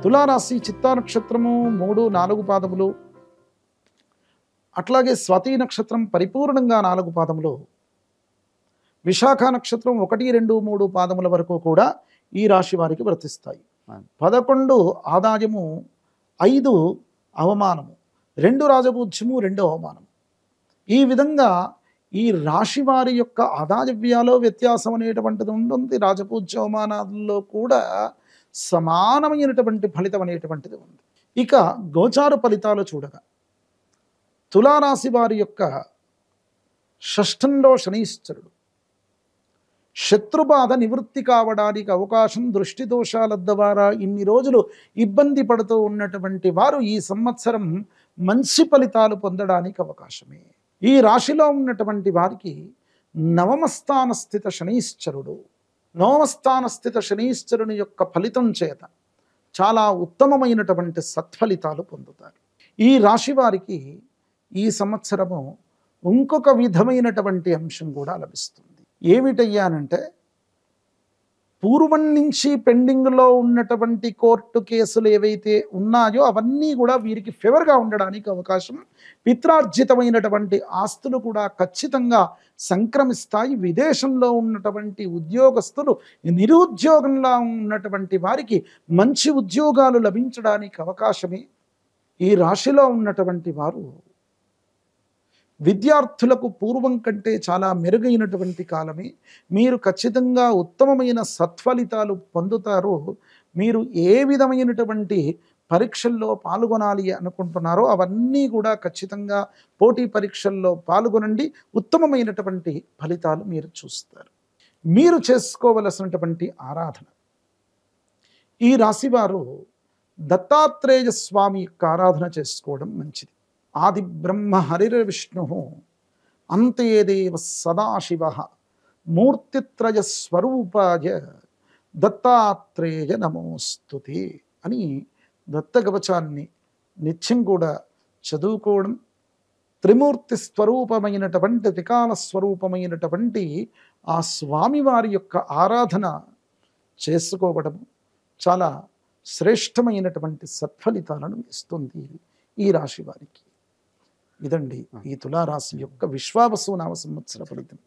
తులారాశి చిత్తా నక్షత్రము 3, 4 పాదములు, అట్లాగే స్వాతి నక్షత్రం పరిపూర్ణంగా 4 పాదములు, విశాఖ నక్షత్రం 1, 2, 3 పాదముల వరకు కూడా ఈ రాశి వారికి వర్తిస్తాయి. 11 ఆదాయము, 5 అవమానము, 2 రాజపూజ్యము, 2 అవమానము. ఈ విధంగా ఈ రాశి వారి యొక్క ఆదాయ వ్యయాలో వ్యత్యాసం అనేటువంటిది ఉంటుంది. రాజపూజ్య అవమానాల్లో కూడా సమానమైనటువంటి ఫలితం అనేటువంటిది ఉంది. ఇక గోచార ఫలితాలు చూడగా తులారాశి వారి యొక్క షష్ఠంలో శనీశ్వరుడు, శత్రుబాధ నివృత్తి కావడానికి అవకాశం, దృష్టి దోషాల ద్వారా ఇన్ని రోజులు ఇబ్బంది పడుతూ ఉన్నటువంటి వారు ఈ సంవత్సరం మంచి ఫలితాలు పొందడానికి అవకాశమే. ఈ రాశిలో ఉన్నటువంటి వారికి నవమస్థాన స్థిత శనీశ్వరుడు, నవమస్థాన స్థిత శనీశ్వరుని యొక్క ఫలితం చేత చాలా ఉత్తమమైనటువంటి సత్ఫలితాలు పొందుతారు. ఈ రాశి వారికి ఈ సంవత్సరము ఇంకొక విధమైనటువంటి అంశం కూడా లభిస్తుంది. ఏమిటయ్యానంటే, పూర్వం నుంచి పెండింగ్లో ఉన్నటువంటి కోర్టు కేసులు ఏవైతే ఉన్నాయో అవన్నీ కూడా వీరికి ఫేవర్గా ఉండడానికి అవకాశం, పిత్రార్జితమైనటువంటి ఆస్తులు కూడా ఖచ్చితంగా సంక్రమిస్తాయి. విదేశంలో ఉన్నటువంటి ఉద్యోగస్తులు, నిరుద్యోగంలో ఉన్నటువంటి వారికి మంచి ఉద్యోగాలు లభించడానికి అవకాశమే. ఈ రాశిలో ఉన్నటువంటి వారు విద్యార్థులకు పూర్వం కంటే చాలా మెరుగైనటువంటి కాలమే. మీరు ఖచ్చితంగా ఉత్తమమైన సత్ఫలితాలు పొందుతారు. మీరు ఏ విధమైనటువంటి పరీక్షల్లో పాల్గొనాలి అనుకుంటున్నారో అవన్నీ కూడా ఖచ్చితంగా పోటీ పరీక్షల్లో పాల్గొనండి. ఉత్తమమైనటువంటి ఫలితాలు మీరు చూస్తారు. మీరు చేసుకోవలసినటువంటి ఆరాధన, ఈ రాశివారు దత్తాత్రేయ స్వామి యొక్క ఆరాధన చేసుకోవడం మంచిది. ఆది బ్రహ్మ హరిర్విష్ణు అంతేదేవ సదాశివ మూర్తిత్రయ స్వరూపాయ దత్తాత్రేయ నమోస్తుతే అని దత్తకవచాన్ని నిత్యం కూడా చదువుకోవడం, త్రిమూర్తి స్వరూపమైనటువంటి, త్రికాల స్వరూపమైనటువంటి ఆ స్వామివారి యొక్క ఆరాధన చేసుకోవడం చాలా శ్రేష్టమైనటువంటి సత్ఫలితాలను ఇస్తుంది ఈ రాశి వారికి. ఇదండి ఈ తులారాశి యొక్క విశ్వావసు నామ సంవత్సర ఫలితం.